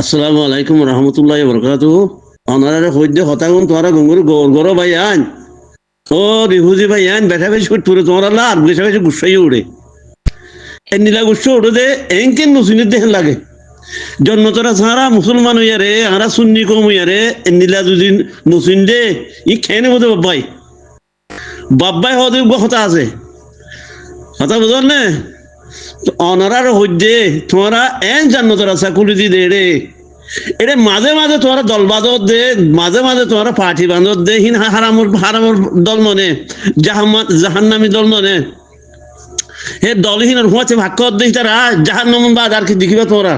আসসালামু আলাইকুম রহমতুল্লাহি বরকাতুহু। অনারে হইদে হতাগুন তোরা গঙ্গুর গর ভাই আন ও রিহুজি ভাই আন বেটা বেশি তুরে তোরা লার বেশি বেশি গুসাই উড়ে এনিলা গুসা উড়ে দে এনকে নুসিনি দেহ লাগে জন্ম তোরা সারা মুসলমান হইয়ারে আরা সুন্নি কম হইয়ারে এনিলা দুদিন নুসিন দে ই খেনে মতো বাব্বাই বাব্বাই হতে কথা আছে কথা বুঝল না অনারার হইদে তোরা এন জান্ন তোরা সাকুলি দি দে রে এটা মাঝে মাঝে তোরা দল বাঁধত দে মাঝে মাঝে তোরা পার্টি বাঁধত দে হিন হারামুর হারামুর দল মনে জাহান্নামী দল মনে হে দলহীনের হুঁচে ভাগ কর দিস তারা জাহান্নাম বাদ আর কি দেখিবা তোরা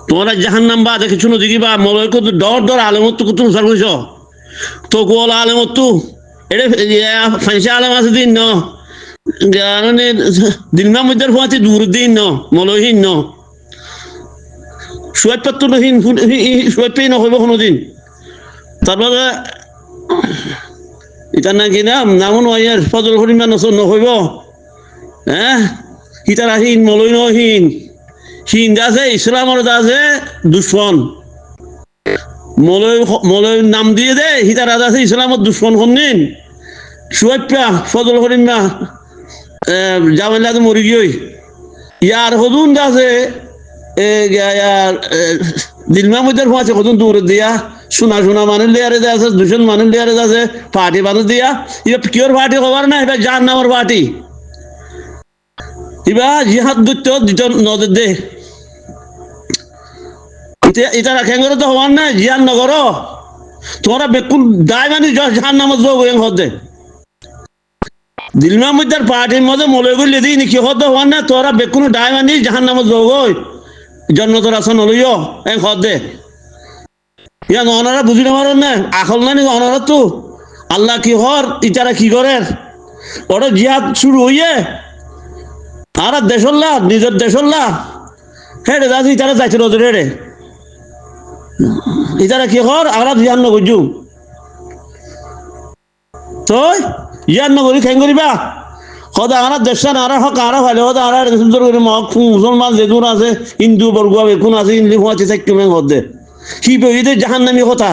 তোরা জাহান্নাম বাদ কিছু না দেখিবা মলয় কত ডর ডর আলেমত কত মুসার কইছ তো গোল আলেমত এটা ফাঁসে আলেম আছে দিন ন দিনমা মধ্যে হুঁচে দূর দিন ন মলয়হীন ন সোয়েব পাত্র নহিন সোয়েবই নহব কোনোদিন তারপরে এটা নাকি নাম নামও নয় ফজল হরিমা নহব হ্যাঁ হিতার আহিন মলই নহিন হিন আছে ইসলামর আছে দুশ্মন মলয় নাম দিয়ে দে হিতার আছে ইসলামত দুশ্মন হন্নিন সোয়েবা ফজল হরিমা জামাইলা মরি গিয়ে ইয়ার হদুন আছে দিলমা মধ্যে আছে কত দূর দিয়া সোনা সোনা মানুষ লিয়ারে আছে দুজন মানুষ লিয়ারে আছে পার্টি মানুষ দিয়া এবার কিয়র পার্টি হবার না এবার যার নামের পার্টি এবার জিহাদ দুঃখ নজর দে এটা রাখেন করে তো হবার না জিহাদ নগর তোমরা বেকুল দায় মানে যার নামের যোগ হতে দিলমা মধ্যে পার্টির মধ্যে মলে গুলি দিই নাকি হতে হবার না তোরা বেকুল দায় মানে যার নামের যোগ জন্নতর আসন হইও এক হদে ইয়া অনারা বুঝি নামার না আকল না নাকি অনারা তো আল্লাহ কি হর ইটারা কি করে ওরা জিহাদ শুরু হইয়ে আর দেশল্লা নিজের দেশল্লা হেরে দাদি ইটারা যাইছে রোদ রে ইটারা কি হর আর জিহাদ নগজু তো ইয়ার নগরী খেং করিবা হদা আনার দেশান আর হক আর ভালো হদা আর সুন্দর করে মুসলমান যেগুন আছে হিন্দু বর্গ বেকুন আছে হিন্দু আছে থাকতে হদে হি বইতে জাহান্নামী কথা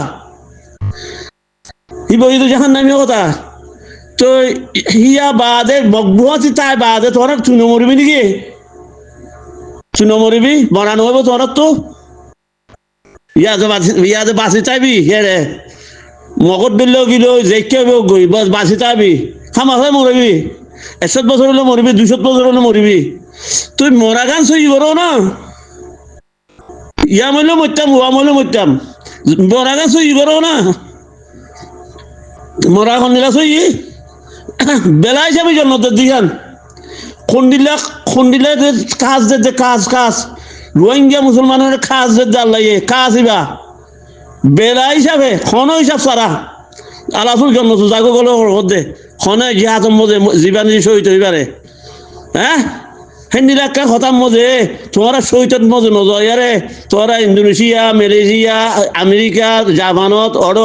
হি বইতে জাহান্নামী কথা তো হিয়া বাদে বকবু আছে তাই বাদে তোরা চুনো মরবি নাকি চুনো মরবি বানানো হবে তোরা তো ইয়াতে বাঁচি চাইবি হেরে মগত বেললেও গিলো যে কেউ গই বাঁচি চাইবি খামা হয়ে মরবি 100 বছর হলে মরবি 200 বছর হলে মরবি তুই মরা গান সই করো না ইয়া মইলে মরতাম হুয়া মইলে মরতাম মরা গান সই করো না মরা খন্দিলা সই বেলা হিসাবে জন্মতের দিঘান খন্দিলা কাজ দে কাজ রোহিঙ্গা মুসলমানের কাজ দে আল্লাহ কাজ ইবা বেলা হিসাবে খন হিসাব সারা আলাফুল জন্ম জাগো গলে হদে খনে জিহাদ মজে জীবানী শহীদ হইবারে হ্যাঁ হেন্দিলাকা খতাম মজে তোরা শহীদত মজে নজয়ারে তোরা ইন্দোনেশিয়া মালয়েশিয়া আমেরিকা জাপানত অড়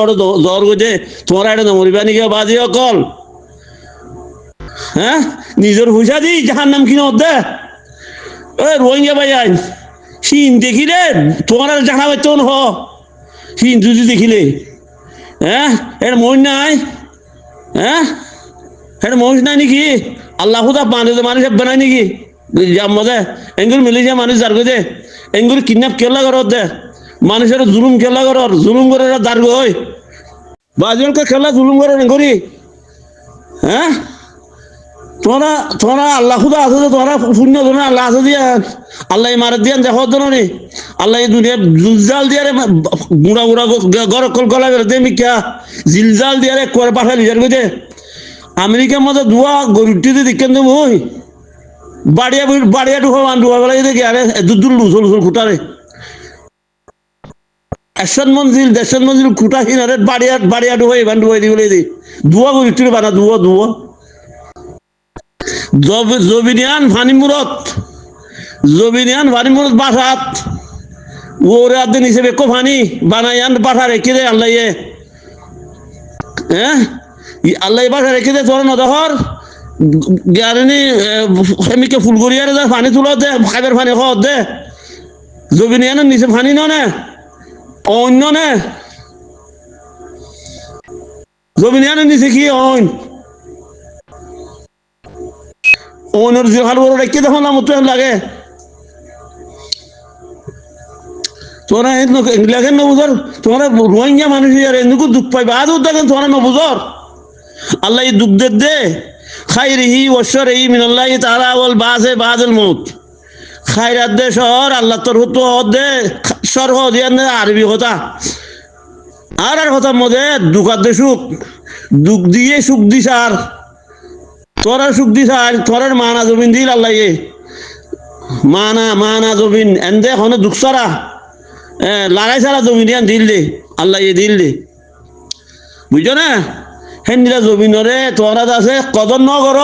জ্বর গজে তোরা এটা নমরিবা নিকে বাজি অকল হ্যাঁ নিজের হুইসা দি যাহার নাম কিনে দে ওই রোহিঙ্গা ভাই আইন সিন দেখিলে তোরা জানা বেতন হ সিন যদি দেখিলে হ্যাঁ এটা মন নাই হ্যাঁ এটা মহিষ নাই নাকি আল্লাহ খুদা মানুষ বানাই নাকি মজা এঙ্গুর মিলে যা মানুষ যার দে এঙ্গুর কিডন্যাপ কেলা কর দে মানুষের জুলুম কেলা কর জুলুম করে দাঁড় গই বাজলকে খেলা জুলুম করে এঙ্গুরি হ্যাঁ তোমরা আল্লাহ খুদা আছে যে তোমরা শূন্য ধরে আল্লাহ আছে দিয়া আল্লাহ মারে দিয়ান দেখো ধরে আল্লাহ এই দুনিয়া জুলজাল দিয়ে বুড়া বুড়া গড় কল গলা করে দে মিকা জিলজাল দিয়ে করে পাঠালি যার দে আমেরিকার মধ্যে দুয়া গরুটিতে দেখেন তো ওই বাড়িয়া ডুবা ডুবা বেলা দেখি আরে দূর লুসল খুঁটারে 100 মঞ্জিল 150 মঞ্জিল খুঁটাহীন আরে বাড়িয়া ডুবাই বান ডুবাই দিবলে দি দুয়া গরুটির বানা দুয়া জবিনিয়ান ভানিমুরত বাসাত ওরে আদিন হিসেবে কো ফানি বানাইয়ান পাঠা রেখে দে আল্লাহ হ্যাঁ আল্লাহ বাসা রেখে দে তোর নদহর জ্ঞানী হেমিকে ফুল করিয়ারে দে পানি তুলো দে খাইবার পানি খাওয়া দে জমিনিয়ানের নিচে ফানি নে অন্য নে জমিনিয়ানের নিচে কি অন্যর যে ভালো বড় রেখে দেখো না মতো লাগে তোরা লেখেন নবুজর তোমরা রোহিঙ্গা মানুষ এন্দুকু দুঃখ পাইবে আজ দেখেন তোমরা নবুজর আল্লাহ দুঃখ দে খাইরিহি ওয়াশরিহি মিনাল্লাহি তাআলা ওয়াল বাসে বাদুল মউত খায়রাত দে শহর আল্লাহ তোর হতো দে সরহ দিয়ে আরবি কথা আর কথা মধ্যে দুঃখার দে সুখ দুঃখ দিয়ে সুখ দিস আর তোরা সুখ দিস আর তোরার মানা জমিন দিল আল্লাহ মানা জমিন এন্দে এখন দুঃখ সারা লড়াই সারা জমিন দিল দে আল্লাহ দিল দে বুঝছো না হেন্দিলা জমিনরে তোরা আছে কদর ন কর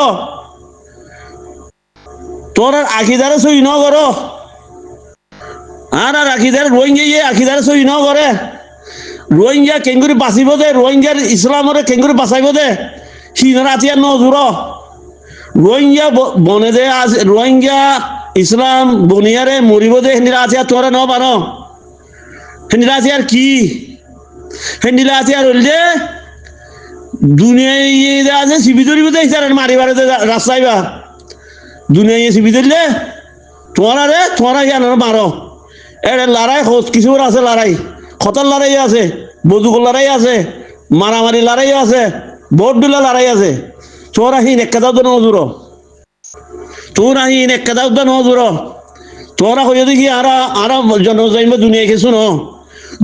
তোর আখিদারে সই ন কর আর আখিদারে রোহিঙ্গা আখিদারে সই ন করে রোহিঙ্গা কেঙ্গুরি বাঁচিব দে রোহিঙ্গার ইসলামরে কেঙ্গুরি বাঁচাইব দে সিনার আতিয়ার ন জোর রোহিঙ্গা বনে দে আজ রোহিঙ্গা ইসলাম বনিয়ারে মরিব দে হেন্দিরা আতিয়ার তোরা ন বানো হেন্দিরা আতিয়ার কি হেন্দিরা আতিয়ার হইল দে দুনিয়ায় আছে সিবি ধরিব দে মারিবারে রাস্তাইবা দুনিয়ায় সিবি ধরলে তোমরা জ্ঞান মারো এটা লড়াই কিছু আছে লড়াই খতর লড়াই আছে বন্দুকর লড়াই আছে মারামারি লড়াই আছে ভোট দিলে লড়াই আছে তোরা হিন এক কাদাও তো নজুর তোরা হিন এক কাদাও তো নজুর তোরা হয়ে দেখি আর জনজাইবা দুনিয়া কিছু ন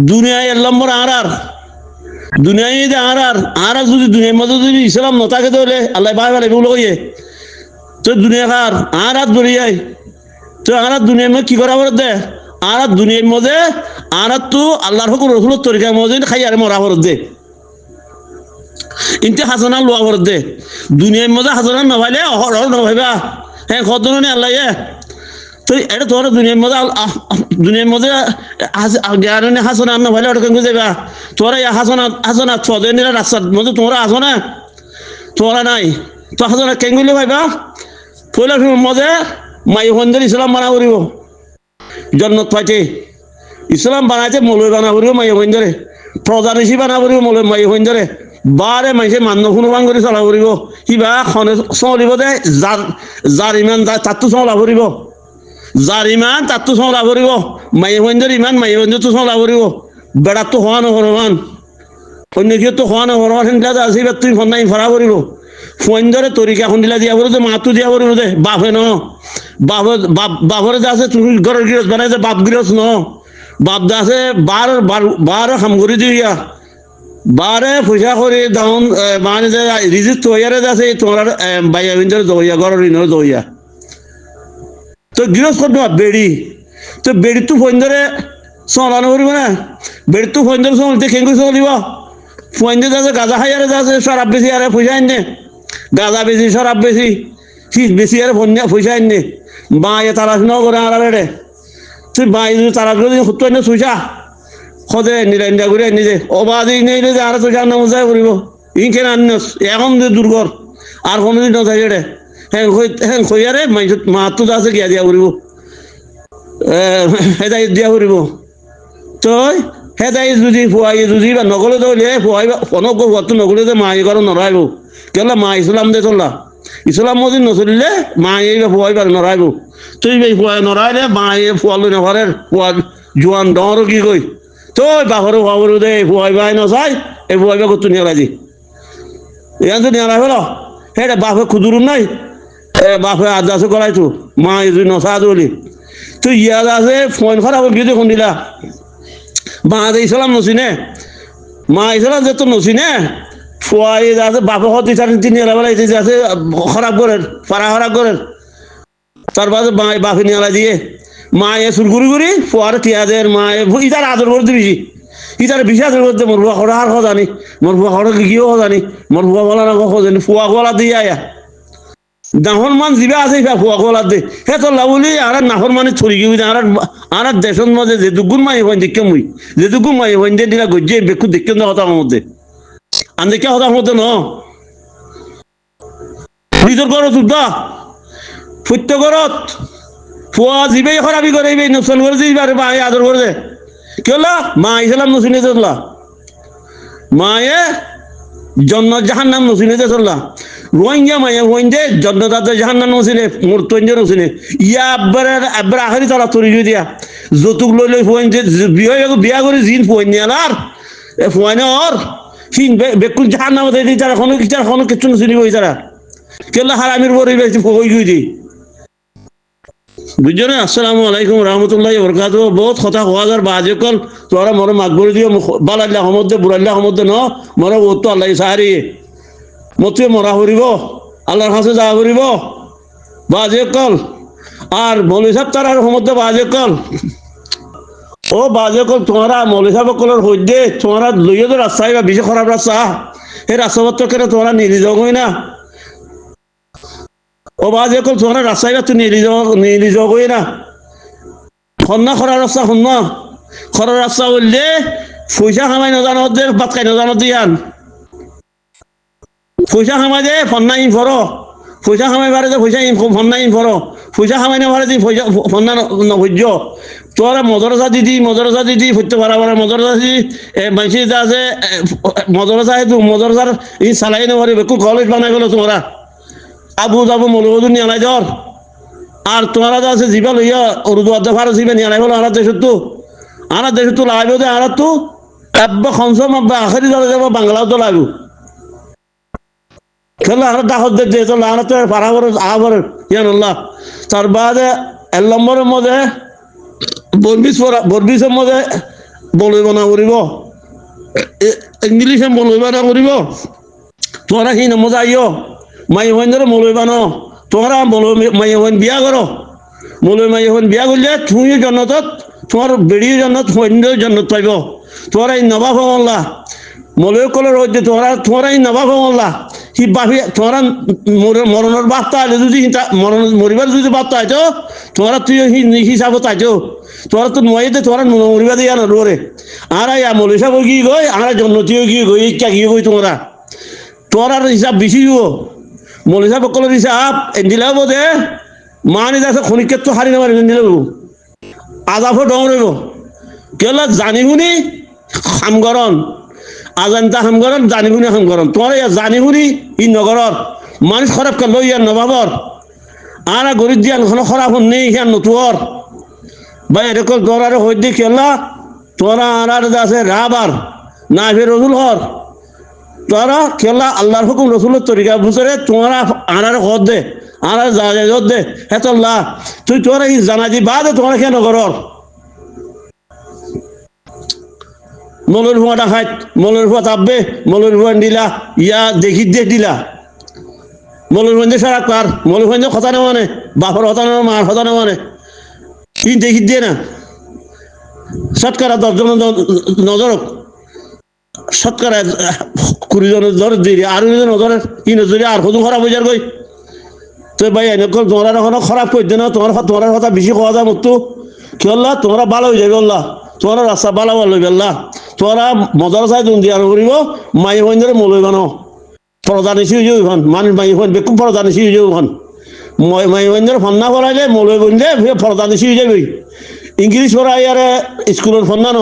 দুনিয়ায় এক নম্বর আর দুনিয়ায় আর যদি দুনিয়ার মধ্যে যদি ইসলাম নথাকে তো আল্লাহ ভাই ভাই বলে কইয়ে তো দুনিয়া খার আর দরিয়ায় তো আর দুনিয়ার মধ্যে কি করা বলে দে আর দুনিয়ার মধ্যে আর তো আল্লাহর হুকুম রসুলের তরিকার মধ্যে খাই আর মরা ভরত দে ইনতে হাসানা লোয়া ভরত দে দুনিয়ার মধ্যে হাসানা নভাইলে নভাইবা হ্যাঁ কতনে আল্লাহ তো এটা তোরা দুনিয়ার মধ্যে জ্ঞানে হাসানা নভাইলে ওটা কেন যাবা তোরা হাসানা ছদিনের রাস্তার মধ্যে তোমরা আসো না তোরা নাই তো হাসানা কেন গেলে ভাইবা পয়লা মধ্যে মাই হন্দের ইসলাম বানা করিব জন্নত পাইতে ইসলাম বানাইতে মৌলবী বানা করিব মাই হইন্দরে প্রধান হিসেবে বানা করিব মৌলবী মাই হইন্দরে বারে মাইছে মান্য শুনুবান কৰি চলা করিব কিবা খনে চলিব দে যার ইমান তার তো চলা করিব যার ইমান তার তো চলা করিব মাই হইন্দর ইমান মাই হইন্দর তো চলা করিব বেড়ার তো হওয়া নহরমান অন্য কেউ তো হওয়া নহরমান সেটা আছে তুই ফন্দাই ফরা করিব ফন্দরে তরিকা খুন্দিলা দিয়া বলে তো মাতো দিয়া বলে দে বাপে ন বাপরে যা আছে তুমি ঘরের গৃহস্থ বানাই যে বাপ গৃহস্থ ন বাপ দা আছে বার কাম করে দিয়া বারে পয়সা করে দাউন মানে যে রিজিক তৈয়ারে আছে তোমার বাইয়া বিন্দরে দইয়া ঘরের ঋণরে দইয়া তো গৃহস্থ বেড়ি তো বেড়ি তো ফন্দরে চলানো করিব না বেড়ি তো ফন্দরে চলতে কেঙ্গুই চলিব ফন্দে যাচ্ছে গাঁজা খাইয়ারে যাচ্ছে শরাব বেশি আরে পয়সা আননে গাঁজা বেশি শরাব বেশি শীত বেশি আরে পয়সা আননে বাঁয়ে তালাশ ন করে আর বেড়ে তুই বাঁয়ে যদি তালাশ করে সত্য এনে চুইছা সদে নিরান্ডা করে নিজে অবাধি নেই যে আর চুইছা নাম যায় করিব ইনকে আনিস এখন যে দুর্গর আর কোনোদিন নথাই রে হ্যাঁ খৈয়ারে মাতো আছে গিয়া দিয়া করিব হেদাই দিয়া করিব তই হেদাই যদি ফুয়াই যদি বা নগলে দলে ফুয়াই ফনক ফুয়াতো নগলে যে মাই ঘর নরাইব কেলা মা ইসলাম দে চললা ইসলাম মদিন নচলিলে মাই বা ফুয়াই বার নরাইব তুই এই ফুয়াই নরাইলে মাই ফুয়ালো নঘরের ফুয়া জোয়ান ডর কি কই তই বাঘরে ফুয়াবো দে ফুয়াই বাই নচাই এই ফুয়াই বা কত নিয়ে রাজি এখান তো নিয়ে রাখল সেটা বাপে খুদুরুন নাই বাপে আজ আছে করাইতো মা যদি নচা দলি তুই ইয়াদ আছে ফোন খারাপ গিয়ে দেখুন দিলা মা ইসলাম নচিনে মা ইসলাম যে তো নচিনে ফুয়াই আছে বাপে হতে তিনি এলাবেলা আছে খারাপ করেন পাড়া খারাপ করেন তার বাদে বাপে নিয়ে দিয়ে মায়ে চুর ঘুরি ফুয়ার তিয়াদের মায়ে ইটার আদর করতে বেশি ইটার বেশি আদর করতে মোর ফুয়া খরা আর খজানি মোর ফুয়া খরা গিয়েও খজানি মোর ফুয়া বলা না খজানি ফুয়া গলা দিয়ে আয়া নাহর মান যিবা আছে ফুয়া গলা দে হে তো লাউলি আর নাহর মানে ছড়ি গিয়ে আর দেশের মধ্যে যে দুগুণ মাই হইন দেখে মুই যে দুগুণ মাই হইন দিয়ে দিলা গজ্জে বেকু দেখে না কথা মধ্যে আন দেখে কথা মধ্যে ন নিজের ঘর যুদ্ধা সত্য ঘরত ফুয়া জিবে খরাবি করে নকশাল করে দিবার মা আদর করে দে কি হলো মা ইসলাম নসিনে চললা মায়ে জন্নত জাহান্নাম নসিনে চললা রোহিঙ্গা মায়ে রোহিঙ্গে জন্নত জাহান্নাম নসিনে মূর্তঞ্জ নসিনে ইয়া আব্বার আখারি তারা তরি দিয়া যৌতুক লই লই ফুয়াইছে বিয়া করে জিন ফুয়াইনি আর এ ফুয়াইনে ওর সিন বেকুল জাহান্নাম দেই তারা কোনো কিছু নসিনি হই তারা কেলা হারামির বড় বেশি ফুয়াই গই দি বুঝছো না আসসালামু আলাইকুম রহমতুল্লাহ বরকাত বহুত কথা হওয়া যার বাজে কল তোরা মরো মাগবরি দিও বালাল্লাহ হমদ্দে বুড়াল্লাহ হমদ্দে ন মরো ও তো আল্লাহ সাহারি মতে মরা হরিব আল্লাহর কাছে যা হরিব বাজে কল আর মৌলী সাহেব তার আর হমদ্দে বাজে কল ও বাজে কল তোমরা মৌলী সাহেব কলর হইদে তোমরা লইয়ে তো রাস্তায় বা বেশি খারাপ রাস্তা এই রাস্তাপত্র কেন তোমরা নিয়ে যাও না ও বাজে কল তোমরা রাস্তায় বা তুই নিয়ে যাও না সন্না খরা রাস্তা সন্না খরা রাস্তা বললে পয়সা খামাই নজানো দে ভাত খাই নজানো দিয়ান পয়সা খামাই দে ফন্না ইন ফর পয়সা খামাই বারে যে পয়সা ফন্না ইন ফর পয়সা খামাই না বারে যে পয়সা ফন্না নভজ্য তোরা মদরসা দিদি ফুটতে পারা মদরসা দিদি মাইসি আছে মদরসা মদরসার ই চালাই নপারি বেকু কলেজ বানাই গেল তোমরা আবু যাবো মৌলবধূ নিয়ে আলাই ধর আর তোমরা যা আছে জিবা লইয়া উর্দু আদে ফারো জিবা নিয়ে আলাই বলো আনার দেশ তো লাগাইব দে আর তো আব্বা খমসম আব্বা আখেরি দলে যাব বাংলাও তো লাগু খেলা আর দাহত দে তো লাগানো তো পারা বড় আবার ইয়ানুল্লাহ তার বাদে 1 নম্বরের মধ্যে বর্বিসের মধ্যে বলইব না করিব ইংলিশে বলইব না করিব তোমরা কি মজা আইও মাই হইন ধরে মৌলইব না তোমরা মাই হইন বিয়া করো মাই হইন বিয়া করলে তুমিও জন্নতত তোমার বেড়িয়ে জন্নত হইন্দেও জন্নত পাইব তোমরা এই নবাব হল্লা মৌলই কলের হইতে তোমরা এই নবাব হল্লা হি বাপি তোমরা মরণের বার্তা আইলে যদি মরিবার যদি বার্তা আইতো তোমরা তুই হিসাবত আইতো তোরা তো নয়তে তোরা মরিবা দিয়া না রে আর মৌলী সাহেব কি গই আর জন্নতিও কি গই ইচ্ছা কি গই তোরা হিসাব বেশি দিব মৌলী সাহেব কলের হিসাব দিলেও বোধে মানি যাচ্ছে খনিকের তো হারি নামারি দিলেও আজাফো ডং রইব কেলা জানি শুনি হামগরণ আজানতা হামগরণ জানি শুনি হামগরণ তোমার জানি শুনি ই নগরর মানুষ খারাপ করলো ইয়ার নবাবর আর গরিব দিয়ান খারাপ নেই ইয়ার নতুয়র ভাই এরকম তোরার হইতে কেলা তোরা আর আছে রাবার না ফের রসুল হর তোরা কেলা আল্লাহর হুকুম রসুলের তরিকা বুঝরে তোরা আর হদ দে আর যা দে হেতল্লা তুই তোরা ই জানাজি বাদে তোরা কেন করর মলের ভুয়াটা খাই মলের ভুয়া তাপবে মলের ভুয়া দিলা ইয়া দেখি দিলা মলের ভুয়া সারা কার মলের ভুয়া কথা নেওয়া নে বাপর কথা নেওয়া মার কথা নেওয়া নে ই দেখি দিয়ে না শতকরা 10 জন নজরক শতকরা 20 জন নজর দিয়ে আর নজর ই নজরে আর কত খারাপ হয়ে যার গই তো ভাই এনেকল তোমরা এখনো খারাপ করছে না তোমার কথা বেশি খাওয়া যায় মতো কি হল্লা তোমরা ভালো হয়ে যাবে আল্লাহ তোমরা রাস্তা ভালো হইবে আল্লাহ তোমরা মদরসায় দুন দিয়া করিব মাই হইন ধরে মলই বানো প্রধান এসে হয়ে যাবে মানুষ মাই হইন বেকুম প্রধান এসে হয়ে যাবে মাই হইন ধরে ফন্না করাইলে মলই বইলে প্রধান এসে হয়ে যাবে ইংলিশ পড়াই আর স্কুলের ফন্না ন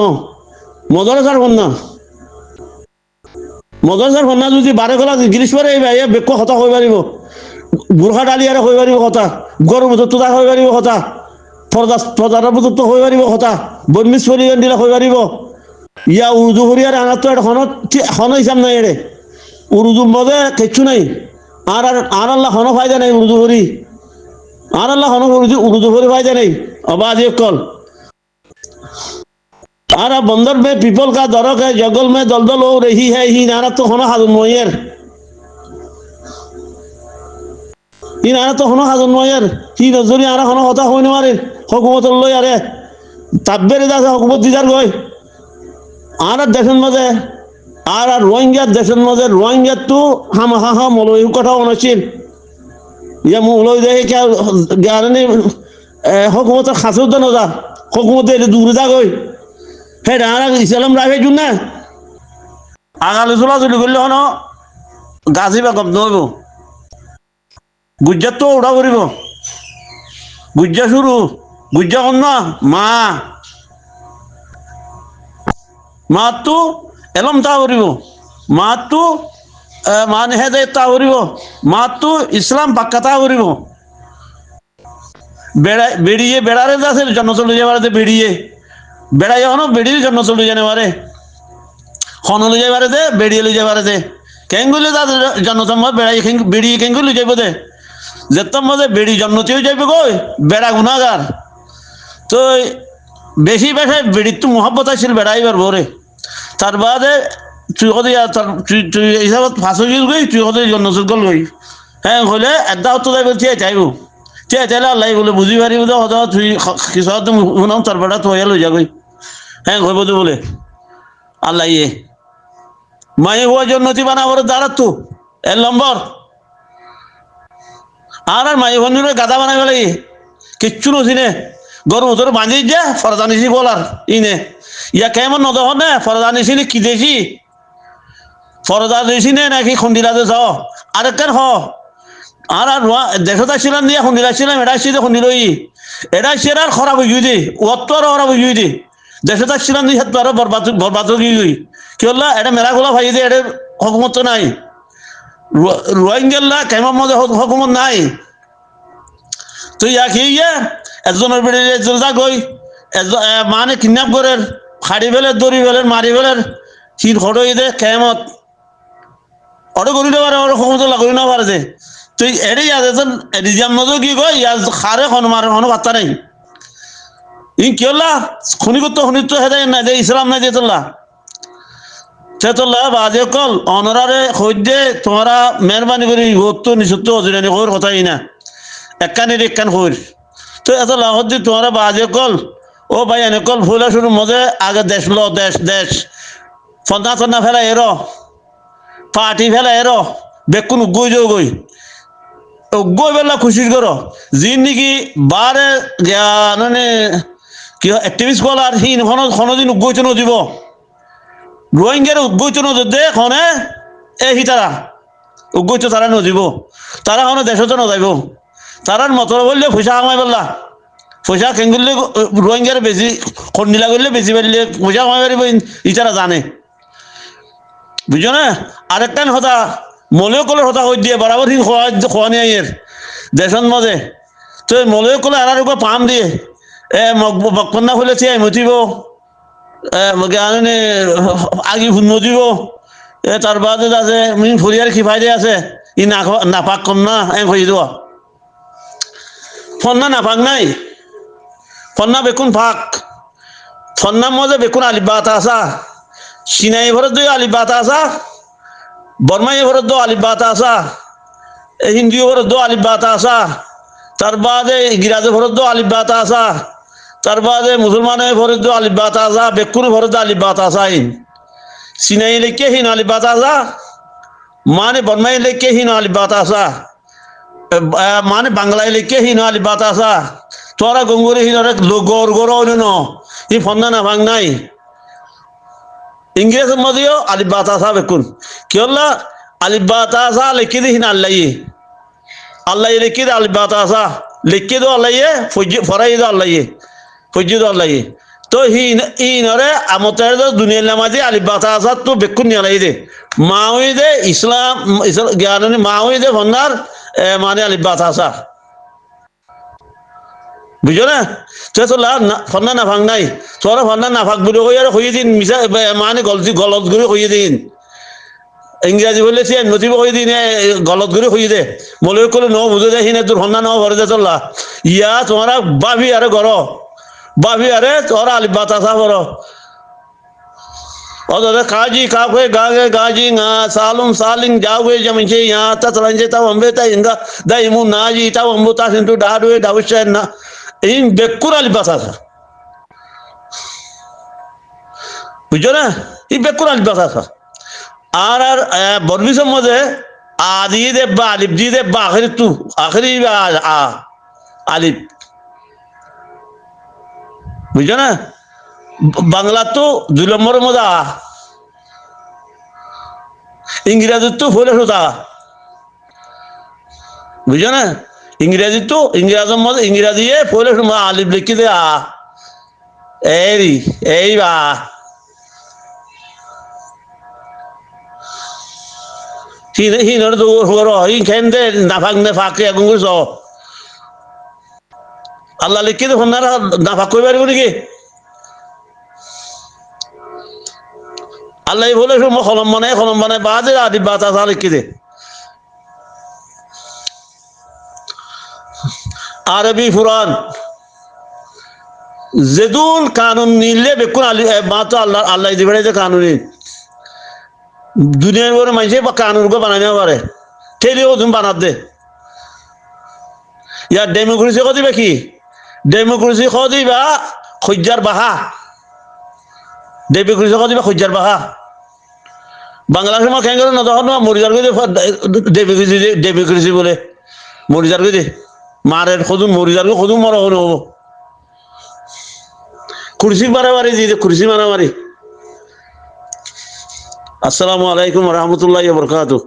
মদরসার ফন্না যদি 12 ক্লাস ইংলিশ পড়ে বেক কথা হয়ে পারিব বুড়া ডালি আর হয়ে পারিব কথা গরম তো হয়ে পারিব কথা প্রজার বুঝতো হয়ে পারিব কথা বন্মিস পরিজন দিলে হয়ে পারিব ইয়া উর্দু হরিয়ার আনার তো হন হিসাব নাই এড়ে উর্দু মধ্যে কিচ্ছু নাই আর আল্লাহ হন ফায়দা নাই উর্দু হরি আর আল্লাহ হন উর্দু হরি ফায়দা নাই আবাজ কল আর बंदर में पीपल का दरक है जंगल में दलदल हो रही है ही नारा तो होना हाजुन मोयर ই নারা তো হনো হাজন নয়ের কি নজরি আরা হনো হতা হইনে মারে হুকুমত লই আরে তাব্বেরে দাসা হুকুমত দিদার গই আর দেশের মাঝে আর রোহিঙ্গা দেশের মাঝে রোহিঙ্গা তো হা মলই কথা অনছিল ইয়া মলই দেখে কে জ্ঞানে হুকুমতের খাসুদ না যা হুকুমতে দূরে যা গই হে আর ইসলাম রাখে জুন না আগালে চলাচলি করলে হনো গাছি বা গপ নইব গুজ্জার তো ওটা করিব গুজ্জা শুরু বুঝা কন না মা মাতো এলম তা করিব মাতো মানে হেদায়েত তা করিব মাতো ইসলাম পাক্কা তা করিব বেড়িয়ে বেড়ারে আছে জন্ম চলে যাবারে বেড়িয়ে বেড়াই যখন বেড়িয়ে জন্ম চলে জানে পারে খন লই যাবারে দে বেড়িয়ে লই যাবারে দে কেঙ্গুলি তাদের জন্ম সম্ভব বেড়াই বেড়িয়ে কেঙ্গুলি যাইব দে যেতাম মধ্যে বেড়ি জন্মতেও যাইবে কই বেড়া গুণাগার তো বেশি বেশি বেড়ির তো মহব্বত আছিল বেড়াইবার ভরে তার বাদে তুই কদি তুই হিসাবত ফাঁসো গিল গই তুই কদি জন্মচুর গল গই হ্যাঁ হলে একটা হতো যাইব চাইব চাইলে আল্লাহ বলে বুঝি পারিব দে হতো তুই কিছু হতো শুনাম তার বেড়া তো লই যা গই হ্যাঁ হইব তো বলে আল্লাহ ইয়ে মায়ে হওয়া জন্মতি বানাবার দাঁড়াতো এর নম্বর আর মায়ে বন্ধুরে গাদা বানাই বলে কিচ্ছু নছিনে গরু তোর বাঁধি যা ফরদানিসি বলার ইনে ইয়া কেমন নদহ নে ফরদানিসি নে কি দেছি ফরদানিসি নে নাকি খুন্দিলাতে যাও আরেকখান হ আর দেশত আসছিলাম দিয়ে খুন্দিল আসছিলাম এটা আসছি খুন্দি লই এটা আসছে আর খারাপ হয়ে গিয়ে অত আর খারাপ হয়ে গিয়ে দেশত আসছিলাম দিয়ে তো আরো বরবাদ হয়ে গিয়ে কি হল্লা এটা মেলা গোলা ভাই দিয়ে এটা হকুমত তো নাই রোহিঙ্গা কেমন মধ্যে হকুমত নাই তুই ইয়া একজনের বেড়ে একজন যা গই মানে কিডন্যাপ করে খাড়ি ফেলে দড়ি ফেলে মারি ফেলে হির খড়ই দে কেমত অটো করি না পারে ওর ক্ষমতা লাগি না পারে দে তুই এড়ে ইয়াদ রিজাম নজর কি কই ইয়াদ খারে মারে বার্তা নাই ই কি হল্লা খুনি করতো খুনিত হেদায় নাই দে ইসলাম নাই দিয়ে তোল্লা চেতল্লা বাজে কল অনরারে খোঁজে তোমরা মেহরবানি করি গত্য নিষত্ব অজিরানি খোর কথাই না একখানের একখান খোর তো এত লাহত দি তোমরা বাজে কল ও ভাই এনে কল ফুলা শুরু মজে আগে দেশ ল দেশ দেশ ফন্না ফন্না ফেলা এর পার্টি ফেলা এর বেকুন গই যাও গই গই বেলা খুশির করো যিন নাকি বারে মানে কি এক্টিভিস্ট বল আর সি কোনোদিন উগ্গইতে নদীব রোহিঙ্গার উদ্গৈত নদে খনে এ তারা উদ্গৈত তারা নদীব তারা কোনো দেশতে নদাইব তারার মতর বললে পয়সা কামাই পারলা পয়সা কেঙ্গুললে রোহিঙ্গার বেশি খন্ডিলা করলে বেশি পারলে পয়সা কামাই পারিব ইতারা জানে বুঝছো না আরেকটান হতা মলেও কলের হতা হয়ে দিয়ে বরাবর হিন খোয়ানি আইয়ের দেশন মজে তো মলেও কলে আর পাম দিয়ে মকপন্না ফুলেছি মতিব আগি নদীব তার বাদে আছে ফরিয়ার কি ফাইদে আছে ই নাপাক কন্যা হয়ে দিব ফন্না নাপাক নাই ফন্না বেকুন ফাঁক ফন্নার মধ্যে বেকুন আলিবাতা আসা সিনাই ভরত দই আলিবাতা আসা বর্মাই ভরত দো আলিবাতা আসা হিন্দি ভরত দো আলিবাতা আসা তার বাদে গিরাজে ভরত দো আলিবাতা আসা তার বাদে মুসলমানের ভরত দো আলিবাতা আসা বেকুন ভরত আলিবাতা আসাইন সিনাই লেকে হিন আলিবাতা আসা মানে বর্মাই লেকে হিন আলিবাতা আসা মানে বাংলায় লেকে হিন আলিবাতা আসা তোরা গঙ্গুরি হিনরে গর গর ন ই ফন্না না ভাঙ নাই ইংরেজের মধ্যেও আলিবাতা আসা বেকুন কি হল্লা আলিবাতা আসা লেখি দিহিন আল্লাহ লেখি দে আলিবাতা আসা লেখি দো আল্লাহ ফরাই দো আল্লাহ ফজি দো আল্লাহ তো হিনরে আমতের দুনিয়ার নামাজে আলিবাতা আসা তো বেকুন নিয়ালাই দে মাউই দে ইসলাম জ্ঞান মাউই দে ফন্নার মানে আলিবাতা আসা বুঝো না তো ফন্না না ভাঙ নাই তোরা ফন্না না ভাগ বলে কই আর কই দিন মিছা মানে গলত করে কই দিন ইংরাজি বললে সে নথিব কই দিন গলত করে কই দে বলে কলে ন বুঝে দে হিনে তোর ফন্না ন ভরে দে তোলা ইয়া তোমরা বাবি আরে গর বাবি আরে তোরা আলিবাত আসা করো অদরে কাজি কাফে গাগে গাজি না সালুম সালিং যাওয়ে জমিছে ইয়া ততরঞ্জে তাও আমবে তা ইঙ্গা দাইমু নাজি তাও আমবু তা সিন্তু ডাডুয়ে ডাউশে না এই বেকুর আলিবাত আসা বুঝছো না এই বেকুর আলিবাত আসা আর বর্মিসের মধ্যে আদি দেব বা আলিফ জি দেব বা আখরি আলিফ বুঝছো না বাংলা তো 2 নম্বরের মধ্যে ইংরেজি তো ফুলে সুতা বুঝছো না ইংরেজি তো ইংরাজের মধ্যে ইংরাজি পড়লে সময় আলিফ লিখি দে এই বা হিনর তো হর হিন দে নাফাক নে ফাঁকে আগুন করছ আল্লাহ লিখি দে ফোনারা নাফাক কই পারিব নাকি আল্লাহ বলে সময় কলম বানায় বাদে আলিফ বা তা লিখি দে আরবি ফুরান যেদুন কানুন নিলে বেকুন মাত্র আল্লাহ দিবে যে কানুনি দুনিয়ার বড় মানুষে বা কানুন বানাইতে পারে ঠেলিও তুমি বানাত দে ইয়ার ডেমোক্রেসি দিবে কি ডেমোক্রেসি দিবা সজ্জার বাহা ডেমোক্রেসি দিবা সজ্জার বাহা বাংলাদেশের মা কেন না তখন মরিজার ডেমোক্রেসি বলে মরিজার গেছে মারের সদুন মরিজার সদুন মরা হলো হবো কুরসি মারামারি কুরসি মারামারি আসসালামু আলাইকুম রহমতুল্লাহ বরকাতুহ